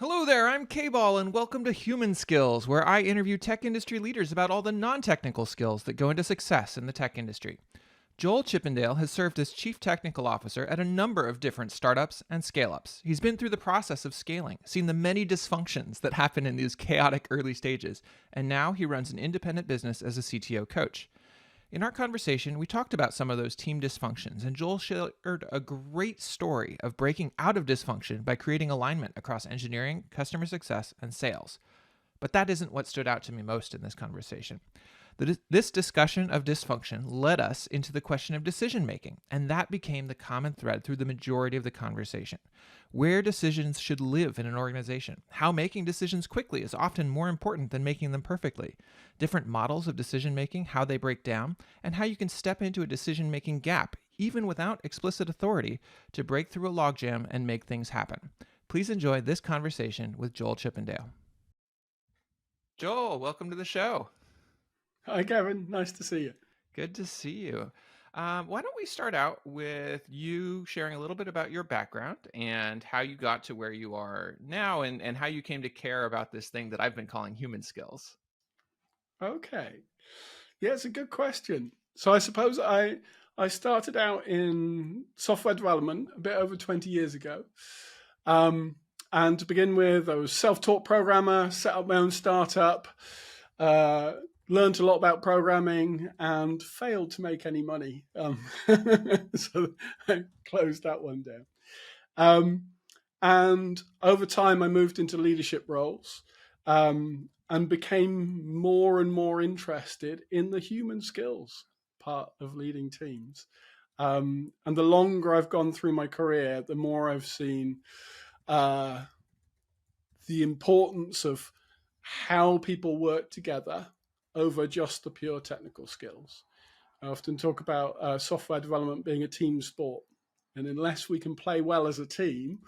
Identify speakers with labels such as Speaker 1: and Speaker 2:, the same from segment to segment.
Speaker 1: Hello there, I'm K-Ball, and welcome to Human Skills, where I interview tech industry leaders about all the non-technical skills that go into success in the tech industry. Joel Chippindale has served as Chief Technical Officer at a number of different startups and scale-ups. He's been through the process of scaling, seen the many dysfunctions that happen in these chaotic early stages, and now he runs an independent business as a CTO coach. In our conversation, we talked about some of those team dysfunctions, and Joel shared a great story of breaking out of dysfunction by creating alignment across engineering, customer success, and sales. But that isn't what stood out to me most in this conversation. This discussion of dysfunction led us into the question of decision making, and that became the common thread through the majority of the conversation. Where decisions should live in an organization, how making decisions quickly is often more important than making them perfectly, different models of decision making, how they break down, and how you can step into a decision making gap, even without explicit authority, to break through a logjam and make things happen. Please enjoy this conversation with Joel Chippindale. Joel, welcome to the show.
Speaker 2: Hi, Kevin. Nice to see you.
Speaker 1: Good to see you. Why don't we start out with you sharing a little bit about your background and how you got to where you are now and how you came to care about this thing that I've been calling human skills?
Speaker 2: Okay. Yeah, it's a good question. So I suppose I started out in software development a bit over 20 years ago. Um, and to begin with, I was self-taught programmer, set up my own startup, uh, learned a lot about programming, and failed to make any money. So I closed that one down. Um, and over time, I moved into leadership roles and became more and more interested in the human skills part of leading teams. And the longer I've gone through my career, the more I've seen uh, the importance of how people work together over just the pure technical skills. I often talk about software development being a team sport. And unless we can play well as a team,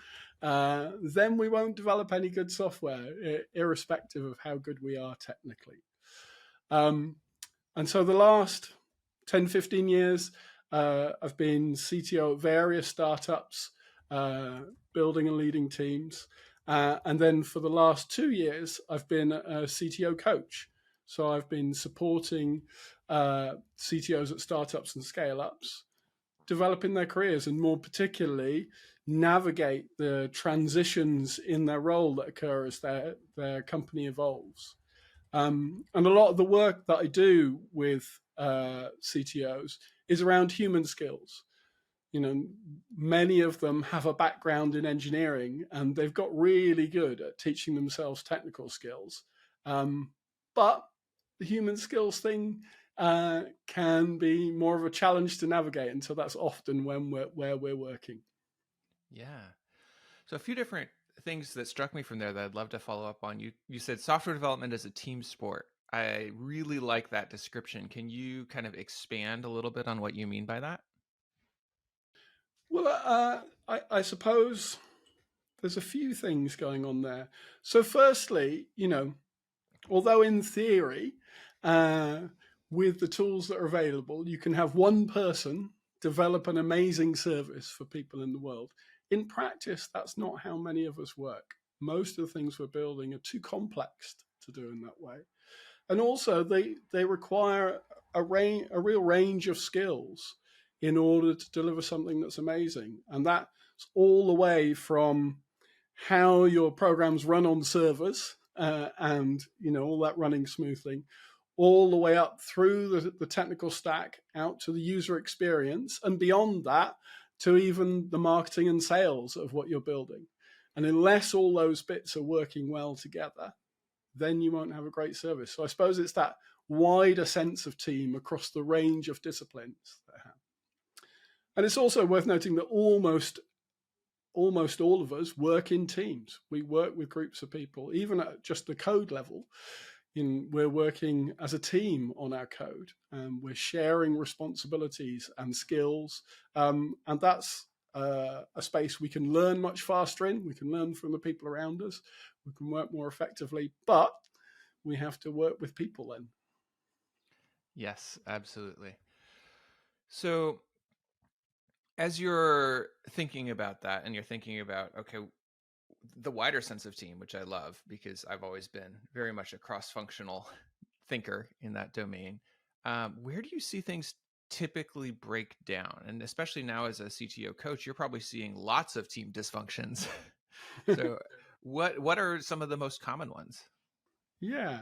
Speaker 2: then we won't develop any good software, irrespective of how good we are technically. Um, and so the last 10, 15 years, I've been CTO at various startups, building and leading teams. And then for the last 2 years, I've been a CTO coach. So I've been supporting CTOs at startups and scale ups, developing their careers, and more particularly, navigate the transitions in their role that occur as their company evolves. And a lot of the work that I do with CTOs is around human skills. You know, many of them have a background in engineering and they've got really good at teaching themselves technical skills. But the human skills thing can be more of a challenge to navigate, and so that's often when where we're working.
Speaker 1: Yeah. So a few different things that struck me from there that I'd love to follow up on. You said software development is a team sport. I really like that description. Can you kind of expand a little bit on what you mean by that?
Speaker 2: Well, I suppose there's a few things going on there. So, firstly, although in theory, uh, with the tools that are available, you can have one person develop an amazing service for people in the world. In practice, that's not how many of us work. Most of the things we're building are too complex to do in that way. And also, they require a real range of skills in order to deliver something that's amazing. And that's all the way from how your programs run on servers and all that running smoothly, all the way up through the technical stack out to the user experience, and beyond that to even the marketing and sales of what you're building. And unless all those bits are working well together, then you won't have a great service. So I suppose it's that wider sense of team across the range of disciplines that I have. And it's also worth noting that almost all of us work in teams. We work with groups of people, even at just the code level. We're working as a team on our code, and we're sharing responsibilities and skills, and that's a space we can learn much faster in. We can learn from the people around us. We can work more effectively, but we have to work with people then.
Speaker 1: Yes, absolutely. So as you're thinking about that and you're thinking about, okay, the wider sense of team, which I love because I've always been very much a cross-functional thinker in that domain. Where do you see things typically break down? And especially now as a CTO coach, you're probably seeing lots of team dysfunctions. So what are some of the most common ones?
Speaker 2: Yeah.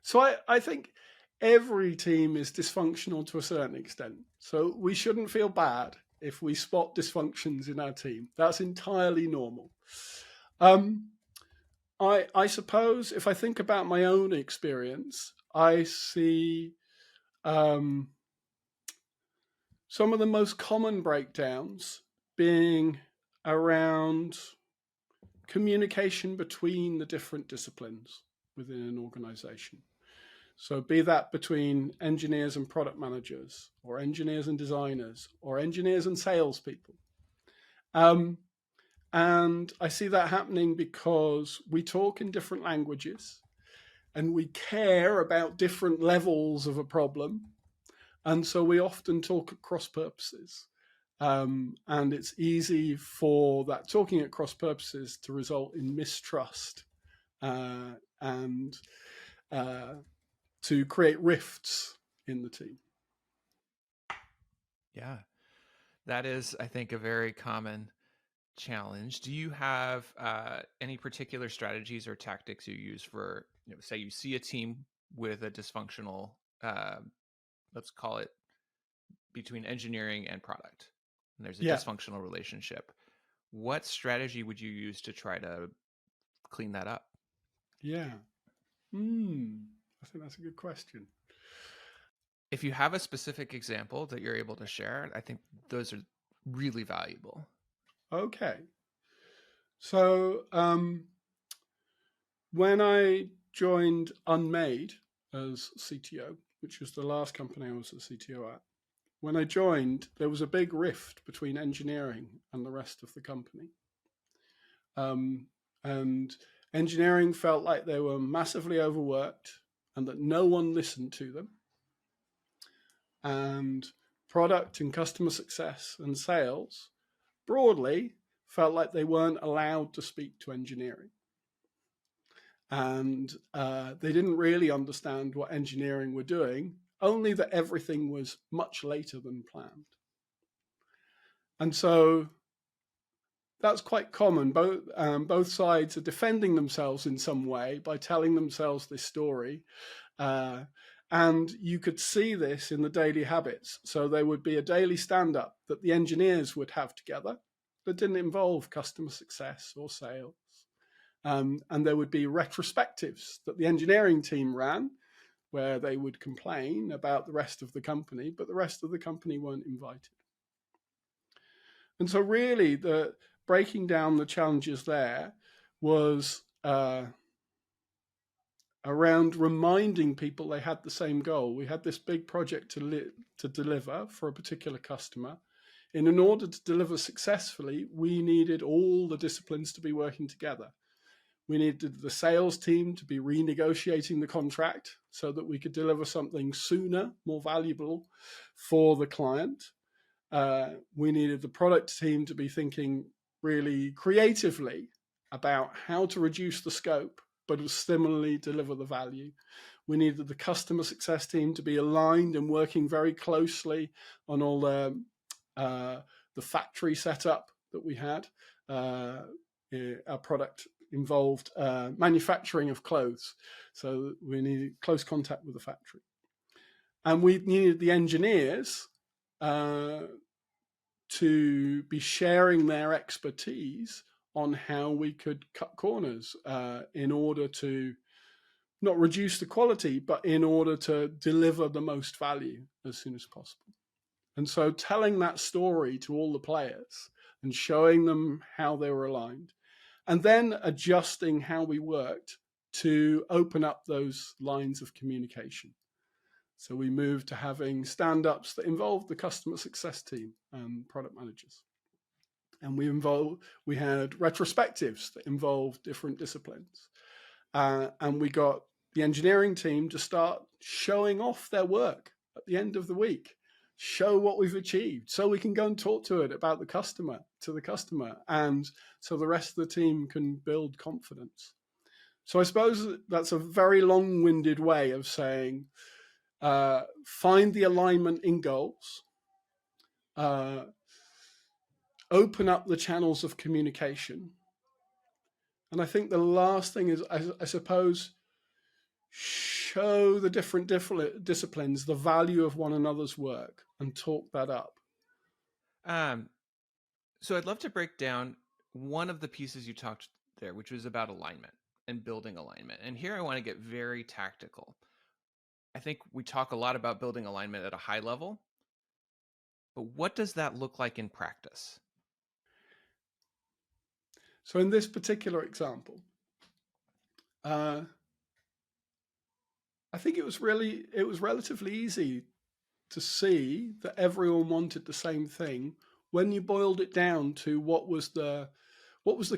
Speaker 2: So I think every team is dysfunctional to a certain extent. So we shouldn't feel bad if we spot dysfunctions in our team. That's entirely normal. I suppose if I think about my own experience, I see some of the most common breakdowns being around communication between the different disciplines within an organization. So be that between engineers and product managers, or engineers and designers, or engineers and salespeople. And I see that happening because we talk in different languages and we care about different levels of a problem. And so we often talk at cross purposes. And it's easy for that talking at cross purposes to result in mistrust and to create rifts in the team.
Speaker 1: Yeah, that is, I think, a very common challenge. Do you have any particular strategies or tactics you use for, say you see a team with a dysfunctional, let's call it between engineering and product, and there's a dysfunctional relationship. What strategy would you use to try to clean that up?
Speaker 2: Yeah. I think that's a good question.
Speaker 1: If you have a specific example that you're able to share, I think those are really valuable.
Speaker 2: Okay. So when I joined Unmade as CTO, which was the last company I was a CTO at, when I joined, there was a big rift between engineering and the rest of the company. And engineering felt like they were massively overworked and that no one listened to them. And product and customer success and sales broadly felt like they weren't allowed to speak to engineering. And they didn't really understand what engineering were doing, only that everything was much later than planned. And so that's quite common. Both sides are defending themselves in some way by telling themselves this story. And you could see this in the daily habits. So there would be a daily stand-up that the engineers would have together that didn't involve customer success or sales. And there would be retrospectives that the engineering team ran where they would complain about the rest of the company, but the rest of the company weren't invited. And so really the breaking down the challenges there was around reminding people they had the same goal. We had this big project to deliver for a particular customer. And in order to deliver successfully, we needed all the disciplines to be working together. We needed the sales team to be renegotiating the contract so that we could deliver something sooner, more valuable for the client. We needed the product team to be thinking really creatively about how to reduce the scope, but similarly deliver the value. We needed the customer success team to be aligned and working very closely on all the factory setup that we had. Our product involved manufacturing of clothes, so we needed close contact with the factory. And we needed the engineers to be sharing their expertise on how we could cut corners in order to not reduce the quality, but in order to deliver the most value as soon as possible. And so telling that story to all the players and showing them how they were aligned, and then adjusting how we worked to open up those lines of communication. So we moved to having stand-ups that involved the customer success team and product managers. And we had retrospectives that involved different disciplines. And we got the engineering team to start showing off their work at the end of the week show what we've achieved, so we can go and talk to the customer, and so the rest of the team can build confidence. So I suppose that's a very long-winded way of saying, find the alignment in goals, open up the channels of communication. And I think the last thing is, I suppose, show the different disciplines the value of one another's work and talk that up.
Speaker 1: So I'd love to break down one of the pieces you talked there, which was about alignment and building alignment. And here I want to get very tactical. I think we talk a lot about building alignment at a high level, but what does that look like in practice?
Speaker 2: So in this particular example, I think it was relatively easy to see that everyone wanted the same thing when you boiled it down to what was the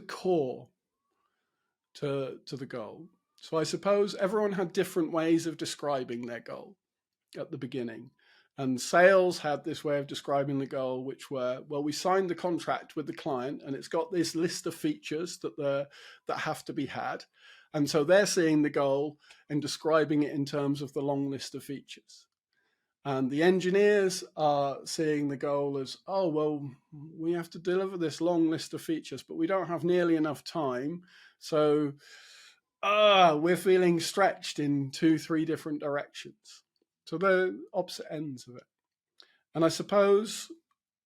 Speaker 2: core to the goal. So I suppose everyone had different ways of describing their goal at the beginning. And sales had this way of describing the goal, which were, well, we signed the contract with the client and it's got this list of features that have to be had. And so they're seeing the goal and describing it in terms of the long list of features. And the engineers are seeing the goal as, oh, well, we have to deliver this long list of features, but we don't have nearly enough time. So we're feeling stretched in 2-3 different directions. So they're opposite ends of it. And I suppose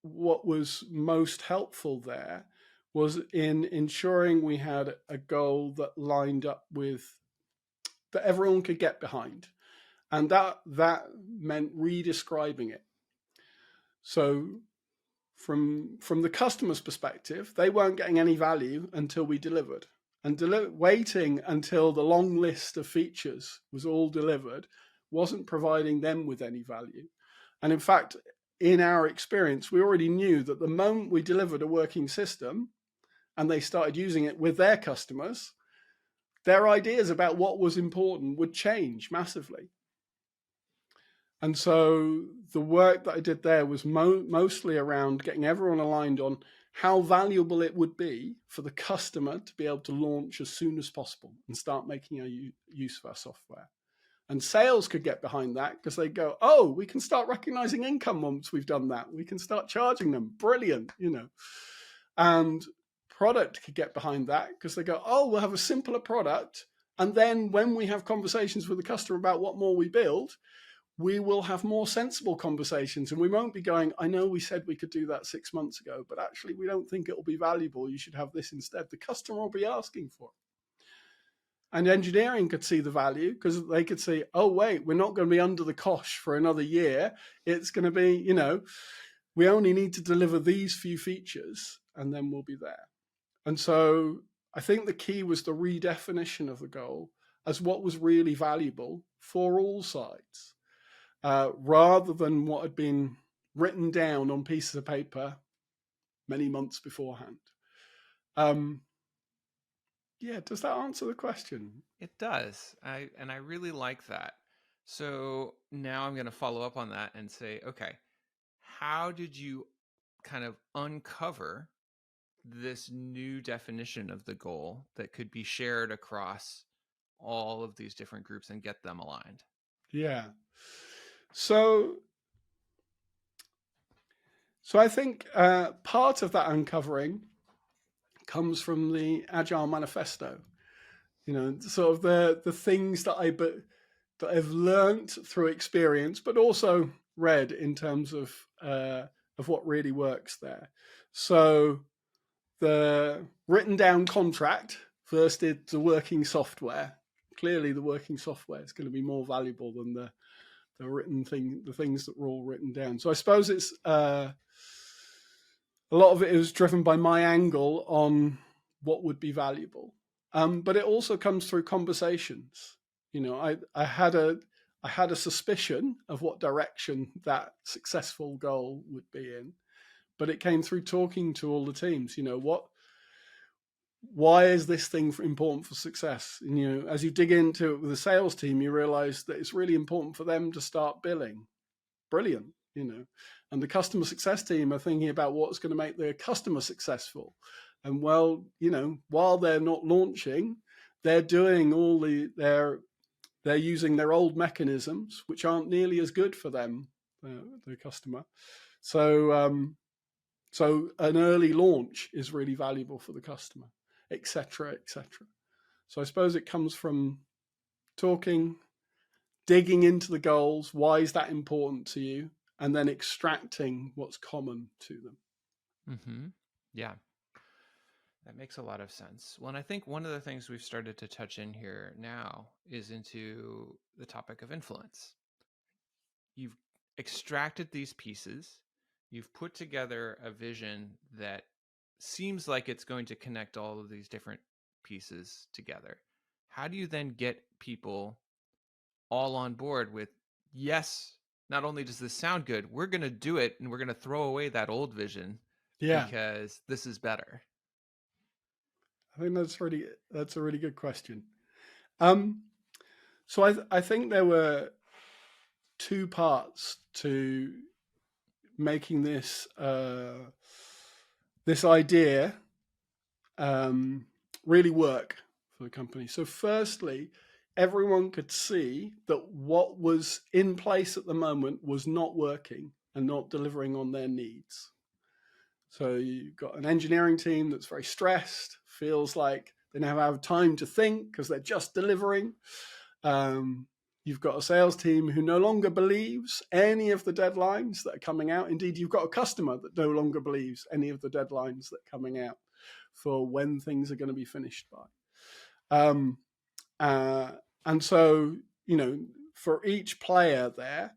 Speaker 2: what was most helpful there was in ensuring we had a goal that lined up with, that everyone could get behind. And that meant re-describing it. So from the customer's perspective, they weren't getting any value until we delivered. And waiting until the long list of features was all delivered wasn't providing them with any value. And in fact, in our experience, we already knew that the moment we delivered a working system and they started using it with their customers, their ideas about what was important would change massively. And so the work that I did there was mostly around getting everyone aligned on how valuable it would be for the customer to be able to launch as soon as possible and start making a use of our software. And sales could get behind that because they go, oh, we can start recognizing income once we've done that. We can start charging them. Brilliant, And product could get behind that because they go, oh, we'll have a simpler product. And then when we have conversations with the customer about what more we build, we will have more sensible conversations and we won't be going, I know we said we could do that 6 months ago, but actually we don't think it will be valuable. You should have this instead. The customer will be asking for it. And engineering could see the value because they could see, oh, wait, we're not going to be under the cosh for another year. It's going to be, we only need to deliver these few features and then we'll be there. And so I think the key was the redefinition of the goal as what was really valuable for all sides, rather than what had been written down on pieces of paper many months beforehand. Yeah, does that answer the question?
Speaker 1: It does. I really like that. So now I'm going to follow up on that and say, okay, how did you kind of uncover this new definition of the goal that could be shared across all of these different groups and get them aligned?
Speaker 2: Yeah. So I think part of that uncovering comes from the Agile Manifesto. Sort of the things that I've learned through experience, but also read in terms of what really works there. So the written down contract versus the working software. Clearly, the working software is going to be more valuable than the written thing, the things that were all written down. So I suppose it's a lot of it is driven by my angle on what would be valuable. But it also comes through conversations. I had a suspicion of what direction that successful goal would be in, but it came through talking to all the teams. Why is this thing important for success? And, as you dig into it with the sales team, you realize that it's really important for them to start billing. Brilliant. and the customer success team are thinking about what's going to make their customer successful. And while they're not launching, they're doing they're using their old mechanisms, which aren't nearly as good for them, the customer. So an early launch is really valuable for the customer, etc., etc. So I suppose it comes from talking, digging into the goals. Why is that important to you? And then extracting what's common to them.
Speaker 1: Mm-hmm. Yeah. That makes a lot of sense. Well, and I think one of the things we've started to touch in here now is into the topic of influence. You've extracted these pieces, you've put together a vision that seems like it's going to connect all of these different pieces together. How do you then get people all on board with, yes, not only does this sound good, we're going to do it and we're going to throw away that old vision because this is better?
Speaker 2: I think that's a really good question. So I think there were two parts to making this idea really work for the company. So firstly, everyone could see that what was in place at the moment was not working and not delivering on their needs. So you've got an engineering team that's very stressed, feels like they never have time to think because they're just delivering. You've got a sales team who no longer believes any of the deadlines that are coming out. Indeed, you've got a customer that no longer believes any of the deadlines that are coming out for when things are going to be finished by. And so, for each player there,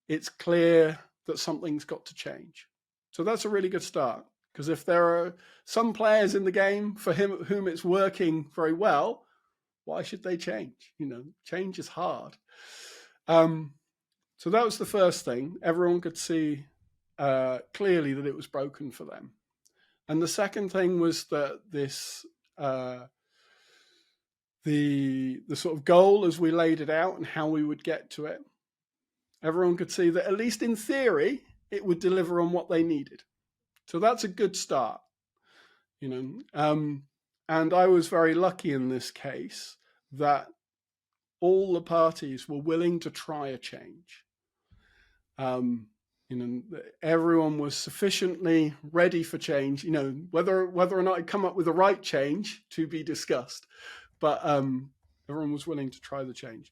Speaker 2: it's clear that something's got to change. So that's a really good start, because if there are some players in the game for whom it's working very well, why should they change? Change is hard. So that was the first thing. Everyone could see clearly that it was broken for them. And the second thing was that this the sort of goal as we laid it out and how we would get to it, everyone could see that at least in theory it would deliver on what they needed. So that's a good start, and I was very lucky in this case that all the parties were willing to try a change. Everyone was sufficiently ready for change. Whether or not I'd come up with the right change to be discussed, but everyone was willing to try the change.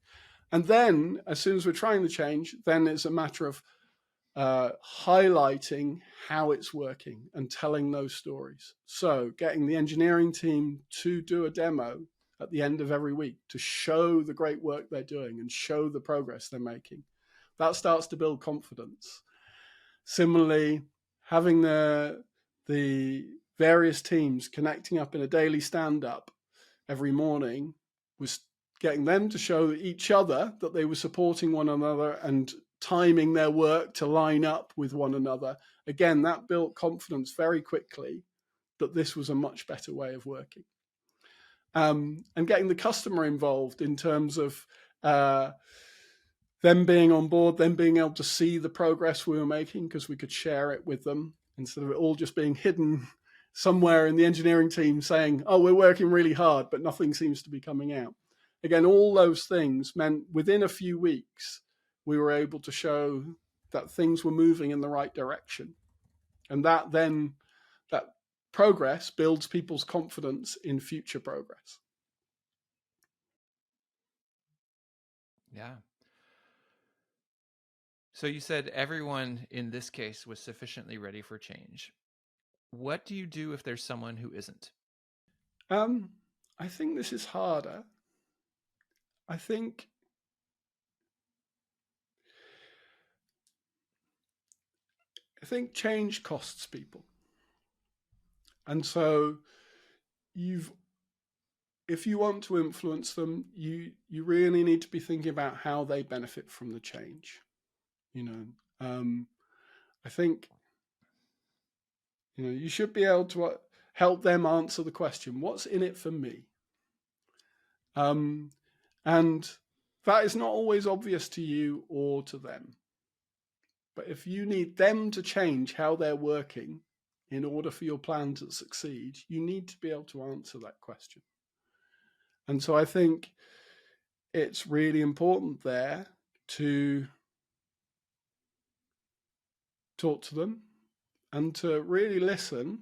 Speaker 2: And then, as soon as we're trying the change, then it's a matter of highlighting how it's working and telling those stories. So getting the engineering team to do a demo at the end of every week to show the great work they're doing and show the progress they're making. That starts to build confidence. Similarly, having the various teams connecting up in a daily stand-up every morning was getting them to show each other that they were supporting one another and timing their work to line up with one another. Again, that built confidence very quickly that this was a much better way of working. And getting the customer involved in terms of them being on board, them being able to see the progress we were making because we could share it with them instead of it all just being hidden somewhere in the engineering team saying, oh, we're working really hard, but nothing seems to be coming out. Again, all those things meant within a few weeks, we were able to show that things were moving in the right direction. And that progress builds people's confidence in future progress.
Speaker 1: Yeah. So you said everyone in this case was sufficiently ready for change. What do you do if there's someone who isn't?
Speaker 2: I think this is harder. I think change costs people. And so if you want to influence them, you really need to be thinking about how they benefit from the change. I think you should be able to help them answer the question, what's in it for me? And that is not always obvious to you or to them. But if you need them to change how they're working in order for your plan to succeed, you need to be able to answer that question. And so I think it's really important there to talk to them and to really listen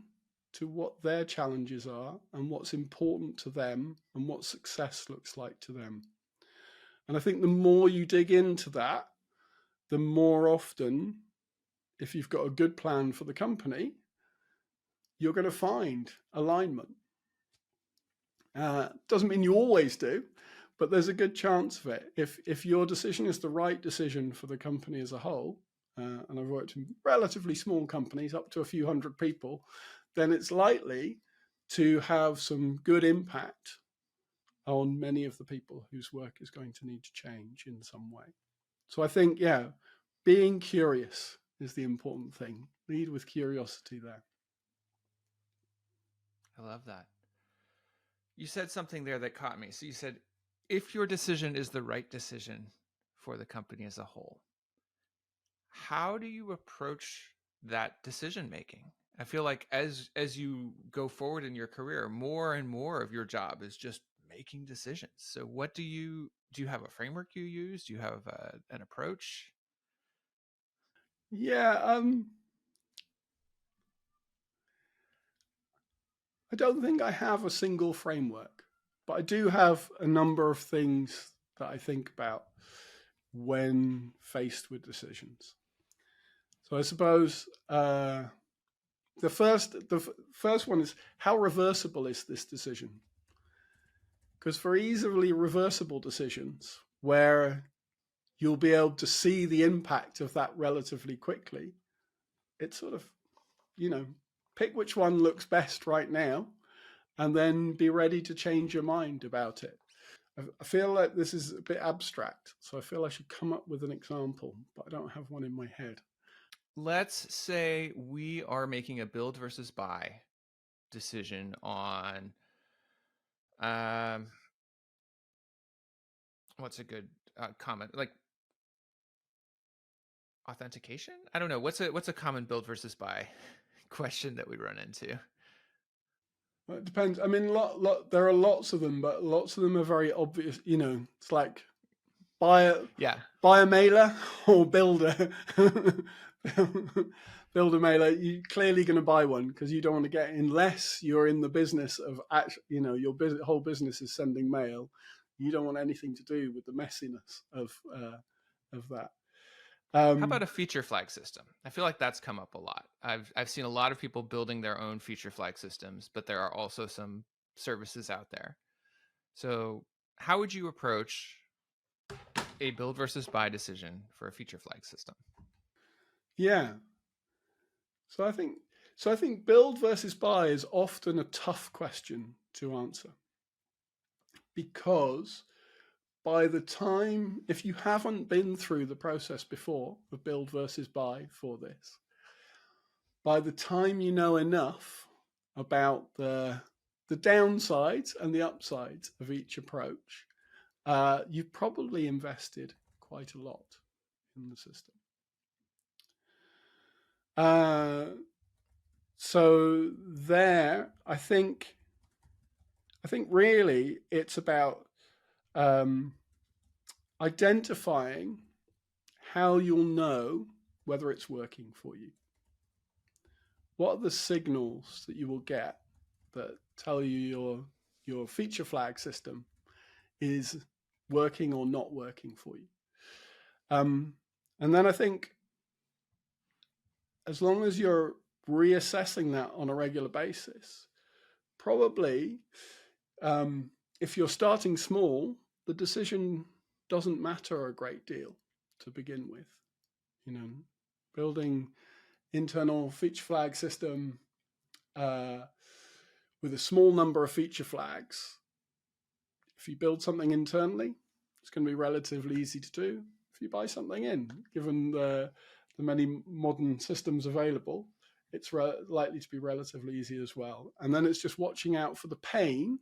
Speaker 2: to what their challenges are and what's important to them and what success looks like to them. And I think the more you dig into that, the more often, if you've got a good plan for the company, you're going to find alignment. Doesn't mean you always do, but there's a good chance of it. If your decision is the right decision for the company as a whole, and I've worked in relatively small companies up to a few hundred people, then it's likely to have some good impact on many of the people whose work is going to need to change in some way. So I think, being curious is the important thing. Lead with curiosity there.
Speaker 1: I love that. You said something there that caught me. So you said, if your decision is the right decision for the company as a whole, how do you approach that decision making? I feel like as you go forward in your career, more and more of your job is just making decisions. So what do you have a framework you use? Do you have an approach?
Speaker 2: Yeah, I don't think I have a single framework, but I do have a number of things that I think about when faced with decisions. So I suppose the first one is, how reversible is this decision? Because for easily reversible decisions, where you'll be able to see the impact of that relatively quickly, it's sort of, pick which one looks best right now and then be ready to change your mind about it. I feel like this is a bit abstract, so I feel I should come up with an example, but I don't have one in my head.
Speaker 1: Let's say we are making a build versus buy decision on what's a good comment, like authentication? I don't know. What's a common build versus buy question that we run into?
Speaker 2: Well, it depends. I mean, there are lots of them, but lots of them are very obvious. It's like buy a mailer or build a build a mailer. You're clearly going to buy one because you don't want to get, unless you're in the business of your whole business is sending mail. You don't want anything to do with the messiness of that.
Speaker 1: How about a feature flag system? I feel like that's come up a lot. I've seen a lot of people building their own feature flag systems, but there are also some services out there. So how would you approach a build versus buy decision for a feature flag system?
Speaker 2: Yeah. So I think build versus buy is often a tough question to answer, because by the time, if you haven't been through the process before of build versus buy for this, by the time you know enough about the downsides and the upsides of each approach, you've probably invested quite a lot in the system. So there, I think really it's about identifying how you'll know whether it's working for you. What are the signals that you will get that tell you your feature flag system is working or not working for you? And then I think, as long as you're reassessing that on a regular basis, probably if you're starting small, the decision doesn't matter a great deal to begin with. Building internal feature flag system with a small number of feature flags. If you build something internally, it's going to be relatively easy to do. If you buy something in, given the many modern systems available, it's likely to be relatively easy as well. And then it's just watching out for the pain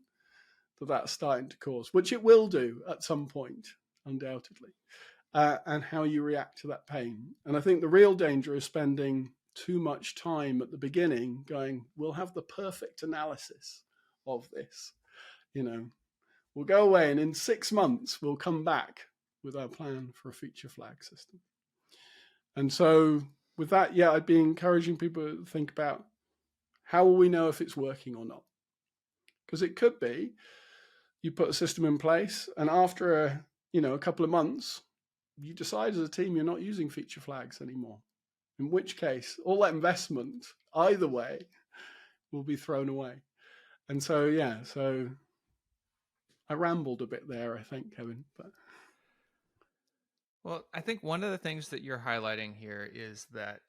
Speaker 2: that that's starting to cause, which it will do at some point, undoubtedly. and how you react to that pain. And I think the real danger is spending too much time at the beginning going, we'll have the perfect analysis of this. We'll go away and in 6 months, we'll come back with our plan for a feature flag system. And so with that, I'd be encouraging people to think about, how will we know if it's working or not? Because it could be you put a system in place and after a couple of months, you decide as a team you're not using feature flags anymore. In which case, all that investment, either way, will be thrown away. And so, so I rambled a bit there, I think, Kevin.
Speaker 1: Well, I think one of the things that you're highlighting here is that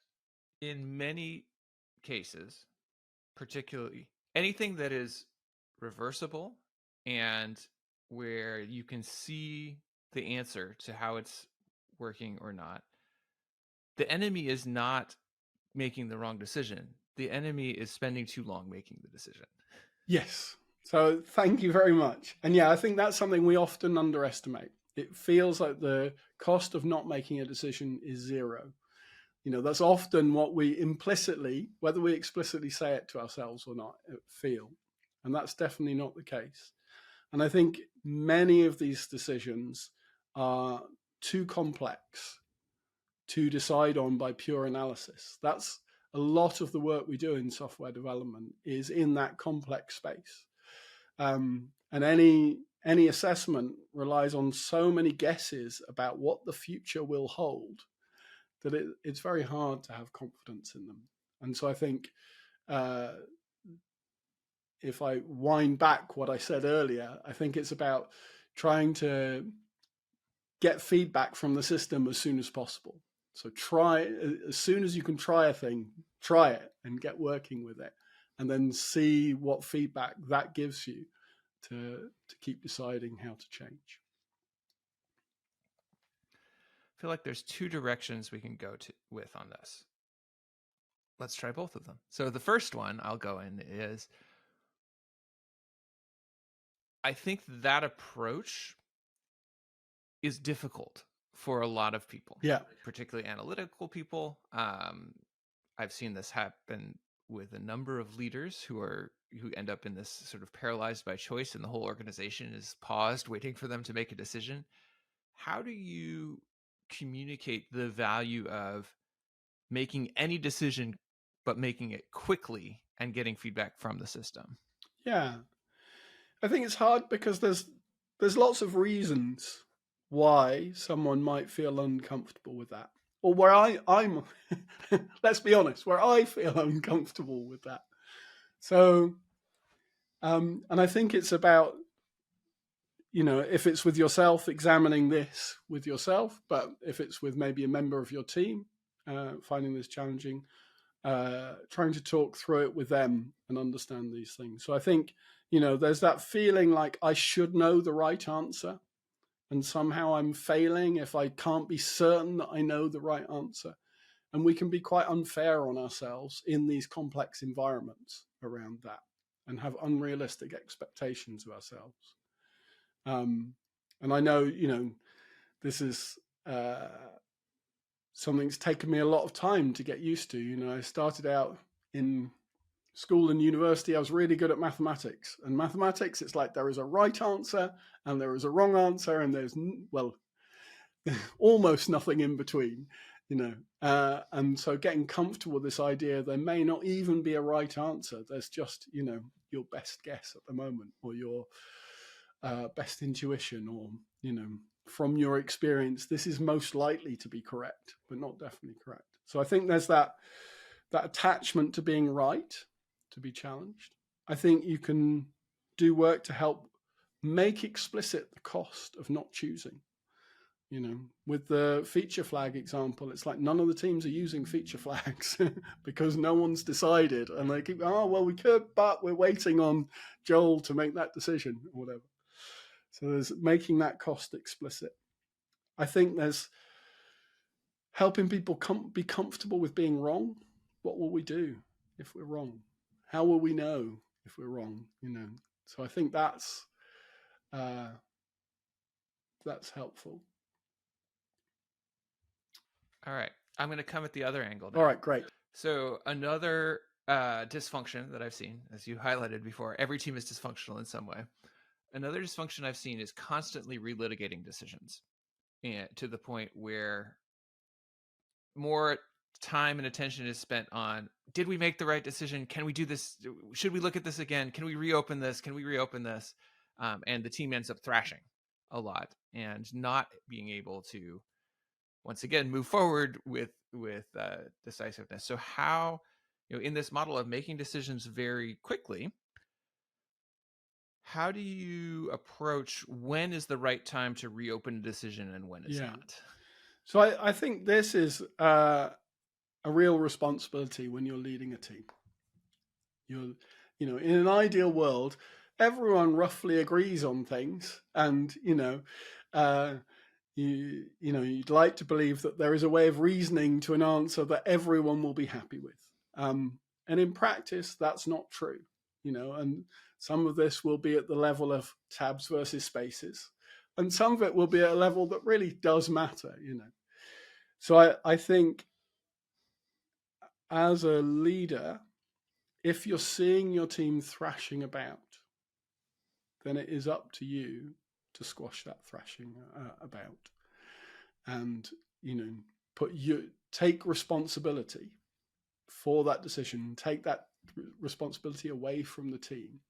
Speaker 1: in many cases, particularly anything that is reversible and where you can see the answer to how it's working or not, the enemy is not making the wrong decision. The enemy is spending too long making the decision.
Speaker 2: Yes. So thank you very much. And I think that's something we often underestimate. It feels like the cost of not making a decision is zero. That's often what we implicitly, whether we explicitly say it to ourselves or not, feel. And that's definitely not the case. And I think many of these decisions are too complex to decide on by pure analysis. That's a lot of the work we do in software development is in that complex space. And any assessment relies on so many guesses about what the future will hold that it's very hard to have confidence in them. And so I think if I wind back what I said earlier, I think it's about trying to get feedback from the system as soon as possible. So try, as soon as you can try a thing, try it and get working with it, and then see what feedback that gives you to keep deciding how to change.
Speaker 1: I feel like there's two directions we can go with on this. Let's try both of them. So the first one I'll go in is, I think that approach is difficult for a lot of people.
Speaker 2: Yeah.
Speaker 1: Particularly analytical people. I've seen this happen with a number of leaders who end up in this sort of paralyzed by choice, and the whole organization is paused, waiting for them to make a decision. How do you communicate the value of making any decision, but making it quickly and getting feedback from the system?
Speaker 2: Yeah. I think it's hard because there's lots of reasons why someone might feel uncomfortable with that. Or where I'm let's be honest, where I feel uncomfortable with that. So, and I think it's about, if it's with yourself, examining this with yourself, but if it's with maybe a member of your team, finding this challenging, trying to talk through it with them and understand these things. So I think, there's that feeling like I should know the right answer, and somehow I'm failing if I can't be certain that I know the right answer. And we can be quite unfair on ourselves in these complex environments around that and have unrealistic expectations of ourselves. And I know, this is something that's taken me a lot of time to get used to. I started out in school and university, I was really good at mathematics. And mathematics, it's like there is a right answer and there is a wrong answer, and there's, almost nothing in between, and so getting comfortable with this idea there may not even be a right answer. There's just, your best guess at the moment, or your best intuition, or, from your experience, this is most likely to be correct, but not definitely correct. So I think there's that attachment to being right, to be challenged. I think you can do work to help make explicit the cost of not choosing. With the feature flag example, it's like none of the teams are using feature flags because no one's decided, and they keep, we could, but we're waiting on Joel to make that decision or whatever. So there's making that cost explicit. I think there's helping people be comfortable with being wrong. What will we do if we're wrong? How will we know if we're wrong? So I think that's helpful.
Speaker 1: All right. I'm going to come at the other angle now.
Speaker 2: All right, great.
Speaker 1: So another dysfunction that I've seen, as you highlighted before, every team is dysfunctional in some way. Another dysfunction I've seen is constantly relitigating decisions, and to the point where more time and attention is spent on, did we make the right decision? Can we do this? Should we look at this again? Can we reopen this? Can we reopen this? And the team ends up thrashing a lot and not being able to, once again, move forward with decisiveness. So how, in this model of making decisions very quickly, how do you approach when is the right time to reopen a decision and when is not?
Speaker 2: So I think this is a real responsibility when you're leading a team. In an ideal world, everyone roughly agrees on things, and you'd like to believe that there is a way of reasoning to an answer that everyone will be happy with. And in practice, that's not true. And some of this will be at the level of tabs versus spaces, and some of it will be at a level that really does matter. So I think as a leader, if you're seeing your team thrashing about, then it is up to you to squash that thrashing about, and take responsibility for that decision. Take that responsibility away from the team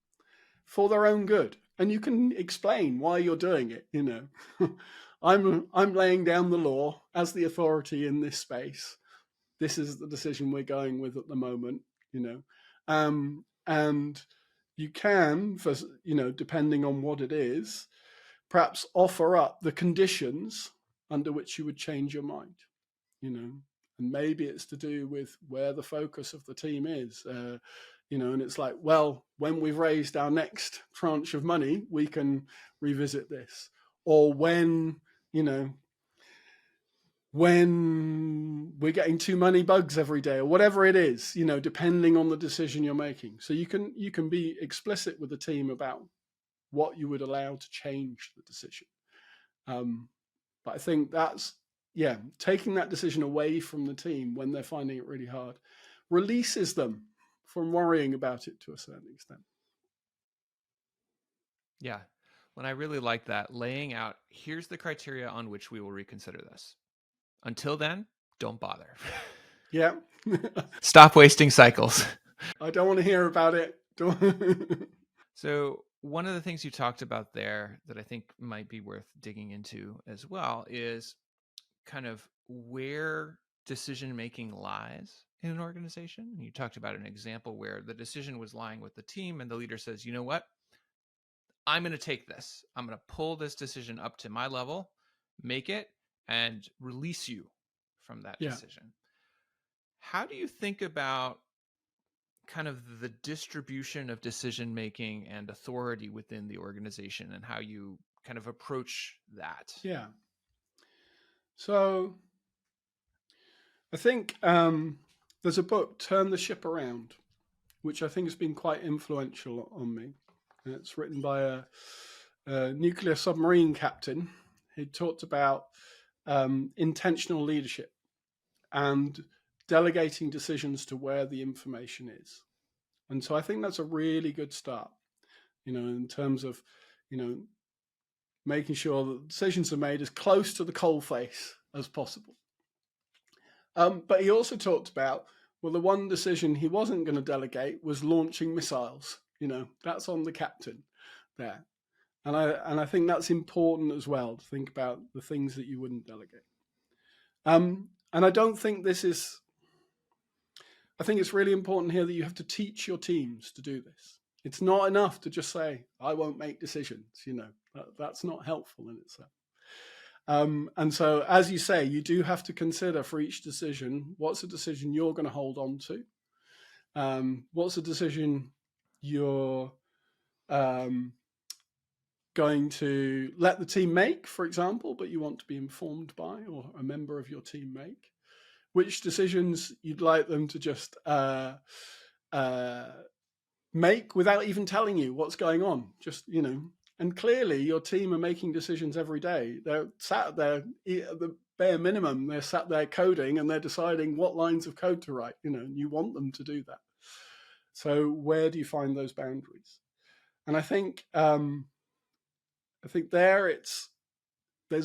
Speaker 2: for their own good, and you can explain why you're doing it. I'm laying down the law as the authority in this space. This is the decision we're going with at the moment. And you can, for depending on what it is, perhaps offer up the conditions under which you would change your mind. And maybe it's to do with where the focus of the team is. And it's like, well, when we've raised our next tranche of money, we can revisit this. Or when we're getting too many bugs every day, or whatever it is, depending on the decision you're making. So you can be explicit with the team about what you would allow to change the decision. But I think that's, taking that decision away from the team when they're finding it really hard releases them from worrying about it to a certain extent.
Speaker 1: Yeah. When I really like that, laying out, here's the criteria on which we will reconsider this. Until then, don't bother.
Speaker 2: Yeah.
Speaker 1: Stop wasting cycles.
Speaker 2: I don't want to hear about it.
Speaker 1: So one of the things you talked about there that I think might be worth digging into as well is kind of where decision-making lies in an organization. You talked about an example where the decision was lying with the team and the leader says, you know what? I'm going to take this. I'm going to pull this decision up to my level, make it, and release you from that decision. How do you think about kind of the distribution of decision making and authority within the organization and how you kind of approach that?
Speaker 2: Yeah. So I think there's a book, Turn the Ship Around, which I think has been quite influential on me. And it's written by a nuclear submarine captain who talked about intentional leadership and delegating decisions to where the information is. And so I think that's a really good start, in terms of, making sure that decisions are made as close to the coalface as possible. But he also talked about, well, the one decision he wasn't going to delegate was launching missiles. That's on the captain there. And I think that's important as well, to think about the things that you wouldn't delegate. And I don't think I think it's really important here that you have to teach your teams to do this. It's not enough to just say, I won't make decisions. That's not helpful in itself. And so, as you say, you do have to consider for each decision, what's a decision you're going to hold on to? What's a decision you're going to let the team make, for example, but you want to be informed by, or a member of your team make? Which decisions you'd like them to just make without even telling you what's going on? And clearly your team are making decisions every day. They're sat there, bare minimum, they're sat there coding and they're deciding what lines of code to write, and you want them to do that. So where do you find those boundaries? And I think there's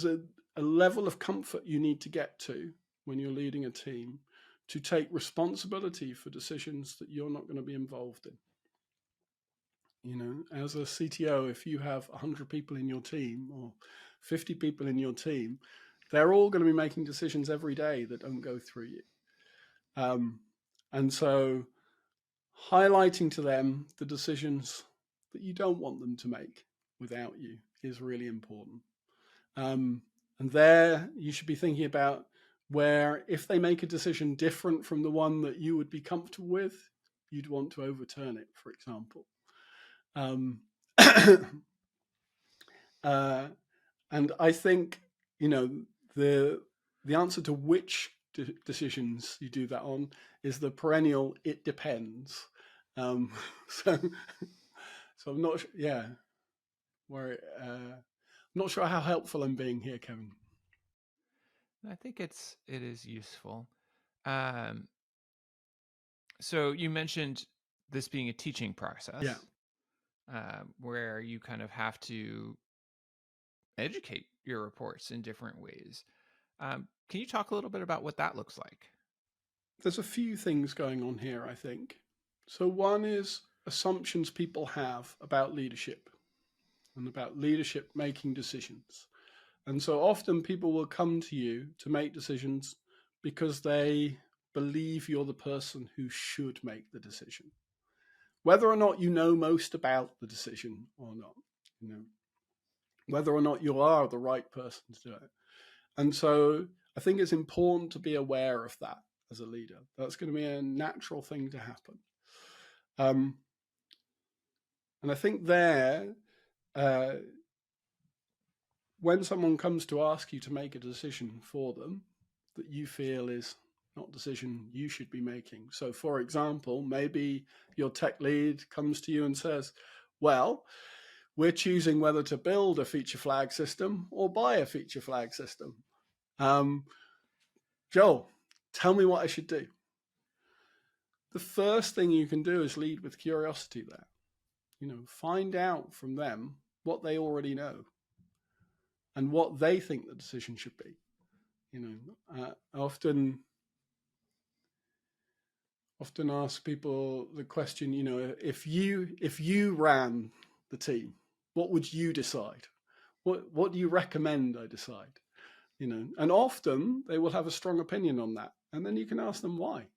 Speaker 2: a level of comfort you need to get to when you're leading a team to take responsibility for decisions that you're not going to be involved in. As a CTO, if you have 100 people in your team or 50 people in your team, they're all going to be making decisions every day that don't go through you. And so highlighting to them the decisions that you don't want them to make without you is really important. And there you should be thinking about where if they make a decision different from the one that you would be comfortable with, you'd want to overturn it, for example. And I think, the answer to which decisions you do that on is the perennial "it depends." So I'm not, I'm not sure how helpful I'm being here, Kevin.
Speaker 1: I think it is useful. So you mentioned this being a teaching process, where you kind of have to educate your reports in different ways. Can you talk a little bit about what that looks like?
Speaker 2: There's a few things going on here, I think. So one is assumptions people have about leadership and about leadership making decisions. And so often people will come to you to make decisions because they believe you're the person who should make the decision, whether or not you know most about the decision or not, whether or not you are the right person to do it. And so I think it's important to be aware of that as a leader. That's going to be a natural thing to happen. And I think there, when someone comes to ask you to make a decision for them that you feel is not a decision you should be making. So for example, maybe your tech lead comes to you and says, well, we're choosing whether to build a feature flag system or buy a feature flag system. Joel, tell me what I should do. The first thing you can do is lead with curiosity there. Find out from them what they already know and what they think the decision should be. Often ask people the question, if you ran the team, what would you decide? What do you recommend I decide? And often they will have a strong opinion on that. And then you can ask them why,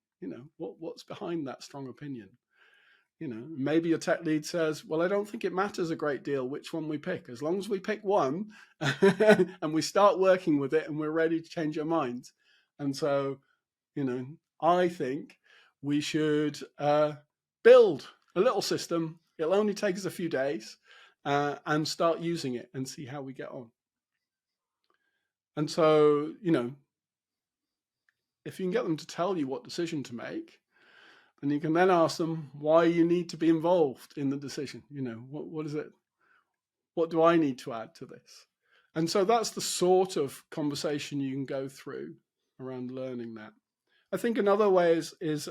Speaker 2: what's behind that strong opinion? Maybe your tech lead says, well, I don't think it matters a great deal which one we pick. As long as we pick one and we start working with it and we're ready to change our minds. And so, I think we should build a little system. It'll only take us a few days and start using it and see how we get on. And so, if you can get them to tell you what decision to make, and you can then ask them why you need to be involved in the decision. What is it? What do I need to add to this? And so that's the sort of conversation you can go through around learning that. I think another way is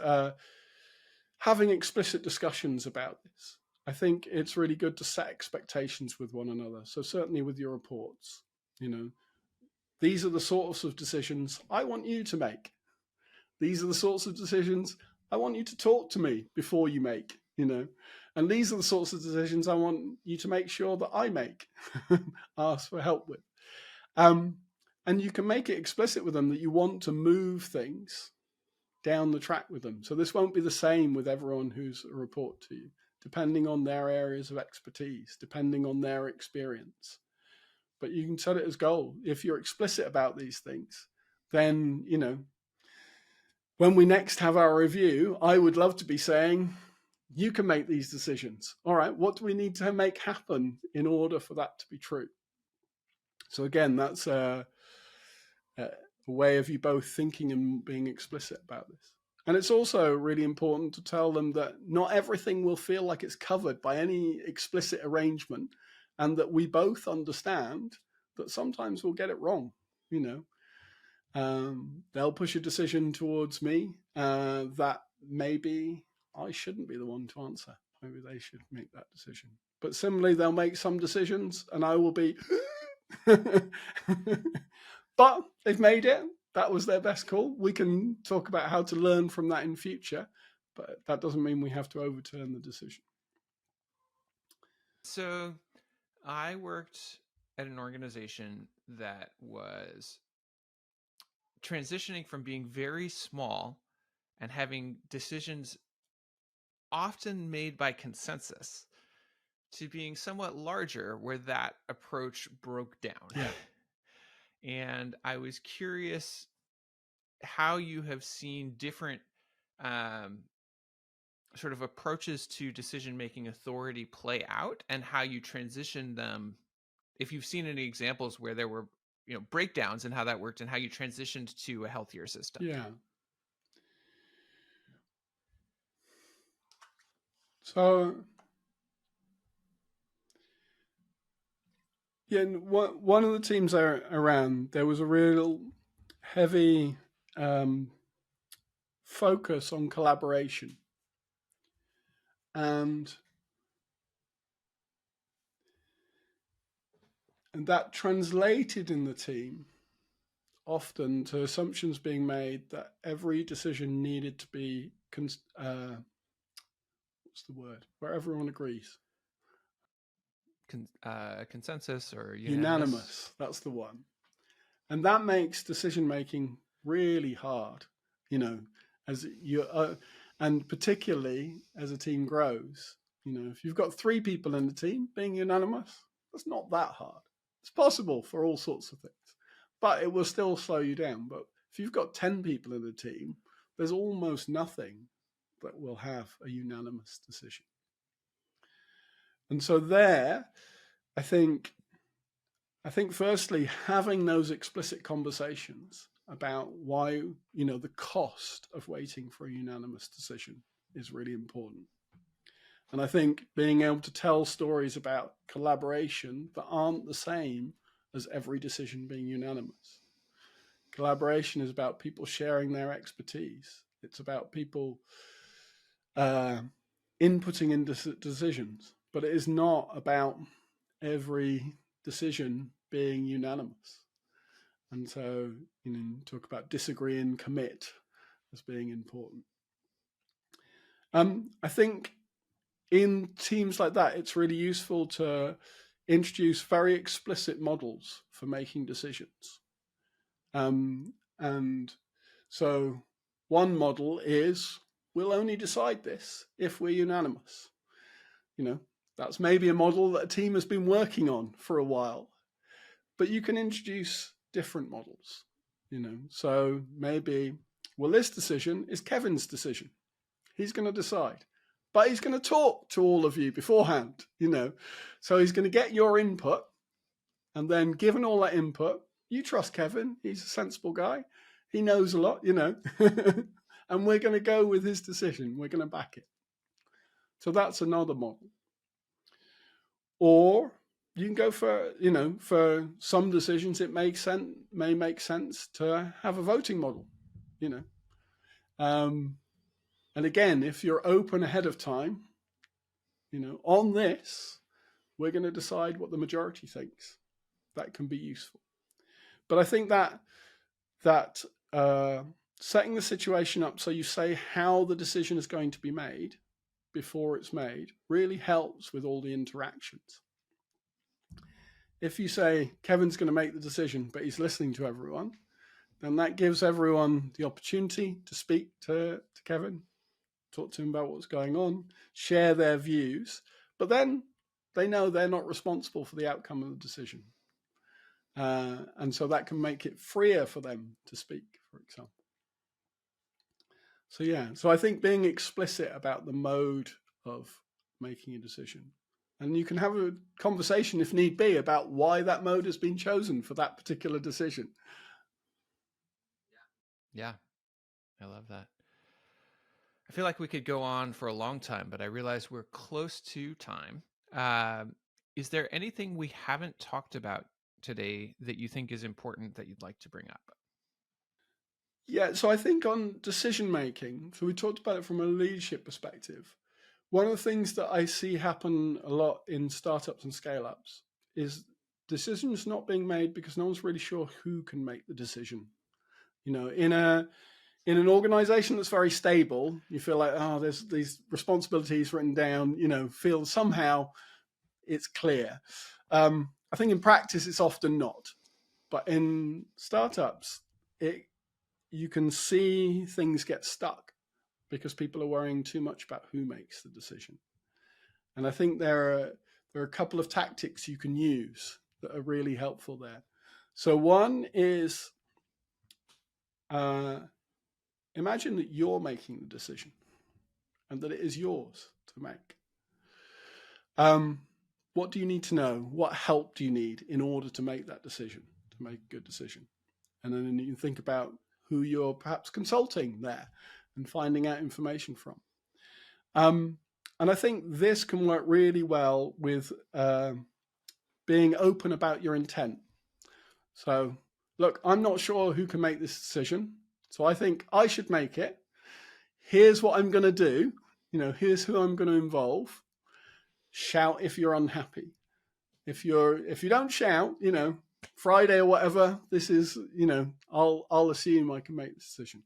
Speaker 2: having explicit discussions about this. I think it's really good to set expectations with one another. So certainly with your reports, these are the sorts of decisions I want you to make. These are the sorts of decisions I want you to talk to me before you make, and these are the sorts of decisions I want you to make sure that I make, ask for help with. And you can make it explicit with them that you want to move things down the track with them. So this won't be the same with everyone who's a report to you, depending on their areas of expertise, depending on their experience. But you can set it as goal. If you're explicit about these things, then, when we next have our review, I would love to be saying, you can make these decisions. All right, what do we need to make happen in order for that to be true? So again, that's a way of you both thinking and being explicit about this. And it's also really important to tell them that not everything will feel like it's covered by any explicit arrangement, and that we both understand that sometimes we'll get it wrong, They'll push a decision towards me that maybe I shouldn't be the one to answer. Maybe they should make that decision. But similarly, they'll make some decisions and I will be, but they've made it. That was their best call. We can talk about how to learn from that in future, but that doesn't mean we have to overturn the decision.
Speaker 1: So I worked at an organization that was transitioning from being very small and having decisions often made by consensus to being somewhat larger where that approach broke down.
Speaker 2: Yeah.
Speaker 1: And I was curious how you have seen different sort of approaches to decision-making authority play out and how you transitioned them, if you've seen any examples where there were breakdowns and how that worked and how you transitioned to a healthier system.
Speaker 2: Yeah. So yeah, one of the teams around, there was a real heavy focus on collaboration. And that translated in the team often to assumptions being made that every decision needed to be, what's the word, where everyone agrees.
Speaker 1: Consensus or
Speaker 2: Unanimous, that's the one. And that makes decision making really hard, as you and particularly as a team grows. If you've got 3 people in the team, being unanimous, that's not that hard. It's possible for all sorts of things, but it will still slow you down. But if you've got 10 people in the team, there's almost nothing that will have a unanimous decision. And so there, I think firstly, having those explicit conversations about why, the cost of waiting for a unanimous decision is really important. And I think being able to tell stories about collaboration that aren't the same as every decision being unanimous. Collaboration is about people sharing their expertise. It's about people inputting into decisions, but it is not about every decision being unanimous. And so, talk about disagree and commit as being important. I think in teams like that, it's really useful to introduce very explicit models for making decisions. And so one model is, we'll only decide this if we're unanimous. That's maybe a model that a team has been working on for a while, but you can introduce different models. So maybe, well, this decision is Kevin's decision. He's going to decide, but he's going to talk to all of you beforehand. So he's going to get your input, and then given all that input, you trust Kevin. He's a sensible guy. He knows a lot, and we're going to go with his decision. We're going to back it. So that's another model. Or you can go for some decisions, it may make sense to have a voting model, And again, if you're open ahead of time, on this, we're going to decide what the majority thinks. That can be useful. But I think that setting the situation up so you say how the decision is going to be made before it's made really helps with all the interactions. If you say Kevin's going to make the decision, but he's listening to everyone, then that gives everyone the opportunity to speak to Kevin, talk to him about what's going on, share their views, but then they know they're not responsible for the outcome of the decision. And so that can make it freer for them to speak, for example. So I think being explicit about the mode of making a decision, and you can have a conversation if need be about why that mode has been chosen for that particular decision.
Speaker 1: Yeah, I love that. I feel like we could go on for a long time, but I realize we're close to time. Is there anything we haven't talked about today that you think is important that you'd like to bring up?
Speaker 2: Yeah, so I think on decision making, so we talked about it from a leadership perspective. One of the things that I see happen a lot in startups and scale ups is decisions not being made because no one's really sure who can make the decision. In an organization that's very stable, you feel like, oh, there's these responsibilities written down, feel somehow it's clear. I think in practice it's often not, but in startups, you can see things get stuck because people are worrying too much about who makes the decision. And I think there are a couple of tactics you can use that are really helpful there. So one is imagine that you're making the decision and that it is yours to make. What do you need to know? What help do you need in order to make that decision, to make a good decision? And then you can think about who you're perhaps consulting there and finding out information from. And I think this can work really well with being open about your intent. So, look, I'm not sure who can make this decision, so I think I should make it. Here's what I'm going to do. Here's who I'm going to involve. Shout if you're unhappy. If you don't shout, Friday or whatever, this is, I'll assume I can make the decision.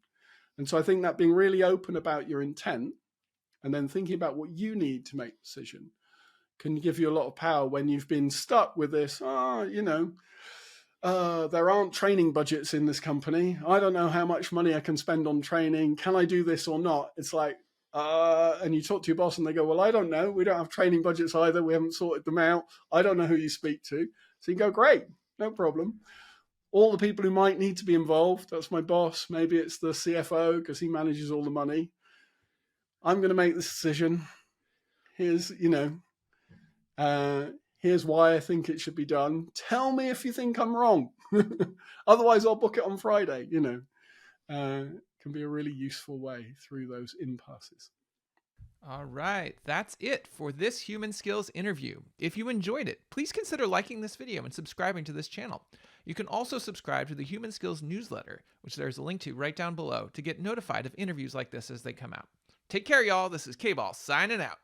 Speaker 2: And so I think that being really open about your intent and then thinking about what you need to make the decision can give you a lot of power when you've been stuck with this, there aren't training budgets in this company. I don't know how much money I can spend on training. Can I do this or not? It's like, and you talk to your boss and they go, well, I don't know. We don't have training budgets either. We haven't sorted them out. I don't know who you speak to. So you go, great, no problem. All the people who might need to be involved, that's my boss. Maybe it's the CFO because he manages all the money. I'm going to make this decision. Here's why I think it should be done. Tell me if you think I'm wrong. Otherwise, I'll book it on Friday. Can be a really useful way through those impasses.
Speaker 1: All right, that's it for this Human Skills interview. If you enjoyed it, please consider liking this video and subscribing to this channel. You can also subscribe to the Human Skills newsletter, which there's a link to right down below, to get notified of interviews like this as they come out. Take care, y'all. This is K-Ball signing out.